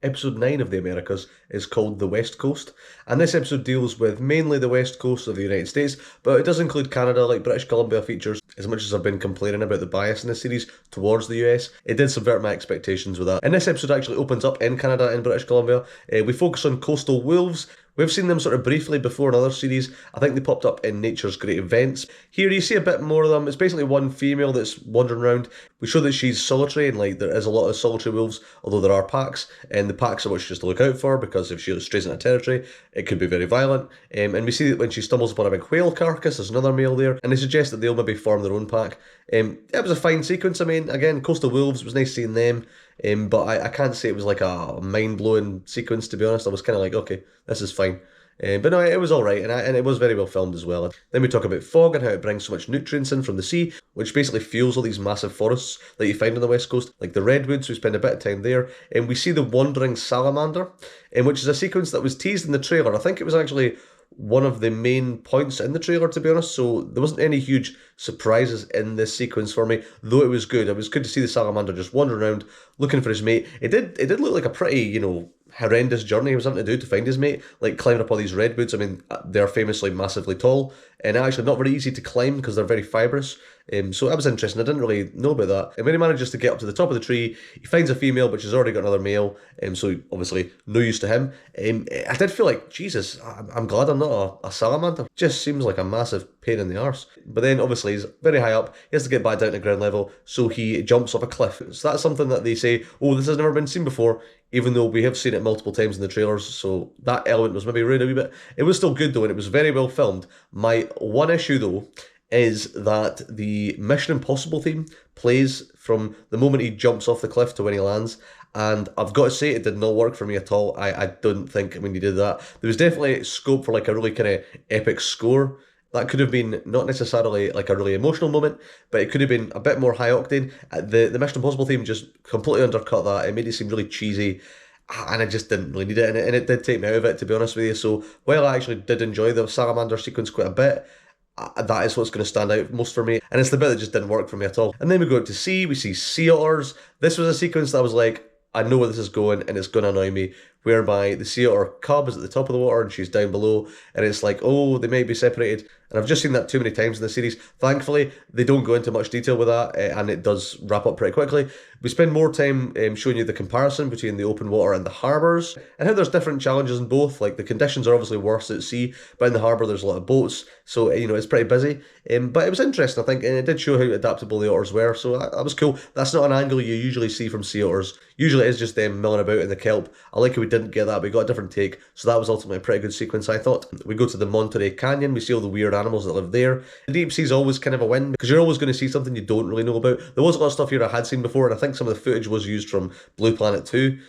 Episode 9 of the Americas is called The West Coast, and this episode deals with mainly the west coast of the United States, but it does include Canada, like British Columbia features. As much as I've been complaining about the bias in the series towards the US, it did subvert my expectations with that. And this episode actually opens up in Canada and British Columbia. We focus on coastal wolves. We've seen them sort of briefly before in other series. I think they popped up in Nature's Great Events. Here you see a bit more of them. It's basically one female that's wandering around. We show that she's solitary, and like there is a lot of solitary wolves, although there are packs, and the packs are what she has to look out for, because if she strays into territory, it could be very violent. And we see that when she stumbles upon a big whale carcass, there's another male there, and they suggest that they'll maybe form their own pack. It was a fine sequence. I mean, again, coastal wolves, it was nice seeing them. But I can't say it was like a mind-blowing sequence, to be honest. I was kind of like, okay, this is fine. But no, it was alright, and it was very well filmed as well. Then we talk about fog and how it brings so much nutrients in from the sea, which basically fuels all these massive forests that you find on the west coast, like the redwoods. We spend a bit of time there, and we see the wandering salamander, which is a sequence that was teased in the trailer. I think it was actually one of the main points in the trailer, to be honest, so there wasn't any huge surprises in this sequence for me, though it was good. It was good to see the salamander just wandering around looking for his mate. It did look like a pretty, horrendous journey he was having to do to find his mate, like climbing up all these redwoods. I mean, they're famously massively tall, and actually not very easy to climb because they're very fibrous. So that was interesting. I didn't really know about that. And when he manages to get up to the top of the tree, he finds a female, but she's already got another male, so obviously no use to him. I did feel like, Jesus, I'm glad I'm not a salamander. Just seems like a massive pain in the arse. But then obviously he's very high up, he has to get back down to ground level, so he jumps off a cliff. So that's something that they say, oh, this has never been seen before, even though we have seen it multiple times in the trailers, so that element was maybe ruined a wee bit. It was still good though, and it was very well filmed. My one issue though is that the Mission Impossible theme plays from the moment he jumps off the cliff to when he lands, and I've got to say it did not work for me at all. I don't think when you did that, there was definitely scope for like a really kind of epic score. That could have been not necessarily like a really emotional moment, but it could have been a bit more high octane. The Mission Impossible theme just completely undercut that. It made it seem really cheesy, and I just didn't really need it, and it did take me out of it, to be honest with you. So while I actually did enjoy the salamander sequence quite a bit, that is what's going to stand out most for me, and it's the bit that just didn't work for me at all. And then we go out to sea, we see sea otters. This was a sequence that I was like, I know where this is going, and it's going to annoy me, whereby the sea otter cub is at the top of the water and she's down below, and it's like, oh, they might be separated. And I've just seen that too many times in the series. Thankfully, they don't go into much detail with that, and it does wrap up pretty quickly. We spend more time showing you the comparison between the open water and the harbours, and how there's different challenges in both. Like, the conditions are obviously worse at sea, but in the harbour there's a lot of boats, so it's pretty busy. But it was interesting, I think, and it did show how adaptable the otters were, so that was cool. That's not an angle you usually see from sea otters. Usually it's just them milling about in the kelp. I like how we didn't get that, we got a different take, so that was ultimately a pretty good sequence, I thought. We go to the Monterey Canyon, we see all the weird animals that live there. The deep sea's always kind of a win, because you're always going to see something you don't really know about. There was a lot of stuff here I had seen before, and I think some of the footage was used from Blue Planet 2,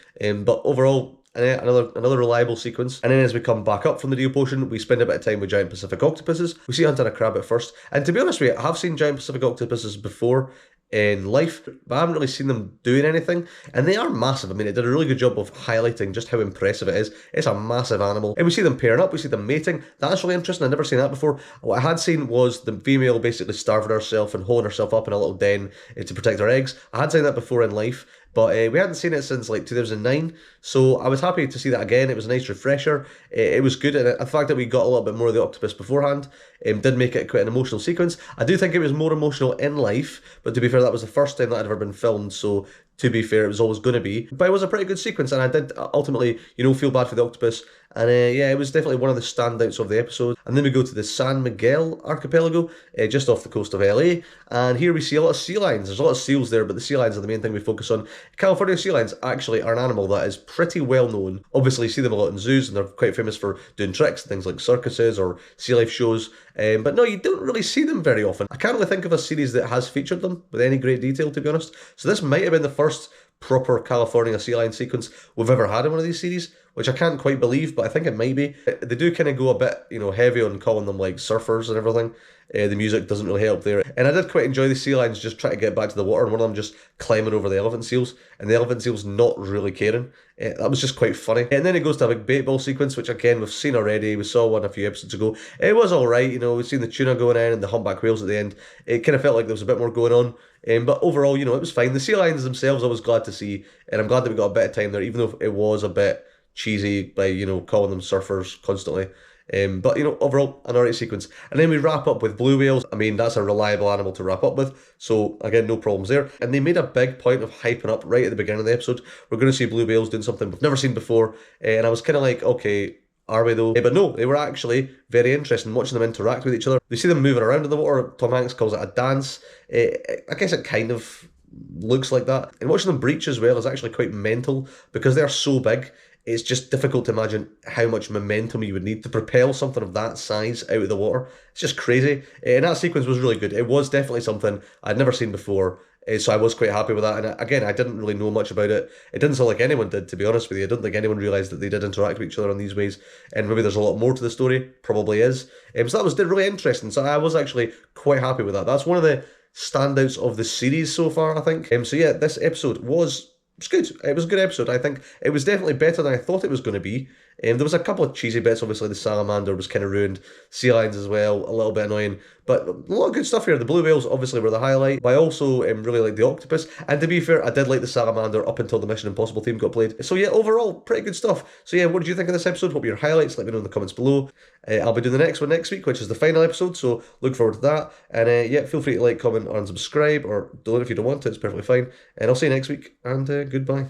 but overall, another reliable sequence. And then as we come back up from the deep ocean, we spend a bit of time with giant Pacific octopuses. We see hunting a crab at first, and to be honest with you, I have seen giant Pacific octopuses before in life, but I haven't really seen them doing anything, and they are massive. I mean, it did a really good job of highlighting just how impressive it is. It's a massive animal, and we see them pairing up, we see them mating. That's really interesting. I've never seen that before. What I had seen was the female basically starving herself and holding herself up in a little den to protect her eggs. I had seen that before in life, but we hadn't seen it since like 2009, so I was happy to see that again. It was a nice refresher. It was good, and the fact that we got a little bit more of the octopus beforehand did make it quite an emotional sequence. I do think it was more emotional in life, but to be fair, that was the first time that had ever been filmed, so to be fair, it was always going to be. But it was a pretty good sequence, and I did ultimately, feel bad for the octopus. And it was definitely one of the standouts of the episode. And then we go to the San Miguel archipelago, just off the coast of LA. And here we see a lot of sea lions. There's a lot of seals there, but the sea lions are the main thing we focus on. California sea lions actually are an animal that is pretty well known. Obviously, you see them a lot in zoos, and they're quite famous for doing tricks, things like circuses or sea life shows. But no, you don't really see them very often. I can't really think of a series that has featured them with any great detail, to be honest. So this might have been the first proper California sea lion sequence we've ever had in one of these series, which I can't quite believe, but I think it might be. They do kind of go a bit, heavy on calling them like surfers and everything. The music doesn't really help there. And I did quite enjoy the sea lions just trying to get back to the water, and one of them just climbing over the elephant seals, and the elephant seals not really caring. That was just quite funny. And then it goes to a big bait ball sequence, which again we've seen already. We saw one a few episodes ago. It was alright, we've seen the tuna going in and the humpback whales at the end. It kind of felt like there was a bit more going on. But overall, it was fine. The sea lions themselves I was glad to see, and I'm glad that we got a bit of time there, even though it was a bit cheesy by, calling them surfers constantly. But overall, an alright sequence. And then we wrap up with blue whales. I mean, that's a reliable animal to wrap up with. So again, no problems there. And they made a big point of hyping up right at the beginning of the episode. We're going to see blue whales doing something we've never seen before. And I was kind of like, okay, are we though? But no, they were actually very interesting watching them interact with each other. We see them moving around in the water. Tom Hanks calls it a dance. I guess it kind of looks like that. And watching them breach as well is actually quite mental because they're so big. It's just difficult to imagine how much momentum you would need to propel something of that size out of the water. It's just crazy. And that sequence was really good. It was definitely something I'd never seen before. So I was quite happy with that. And again, I didn't really know much about it. It didn't sound like anyone did, to be honest with you. I don't think anyone realised that they did interact with each other in these ways. And maybe there's a lot more to the story. Probably is. So that was really interesting. So I was actually quite happy with that. That's one of the standouts of the series so far, I think. So yeah, this episode was good. It was a good episode. I think it was definitely better than I thought it was going to be. There was a couple of cheesy bits. Obviously, the salamander was kind of ruined. Sea lions as well, a little bit annoying. But a lot of good stuff here. The blue whales obviously were the highlight. But I also really like the octopus. And to be fair, I did like the salamander up until the Mission Impossible theme got played. So yeah, overall, pretty good stuff. So yeah, what did you think of this episode? What were your highlights? Let me know in the comments below. I'll be doing the next one next week, which is the final episode. So look forward to that. And yeah, feel free to like, comment, or unsubscribe. Or don't if you don't want to. It's perfectly fine. And I'll see you next week. And goodbye.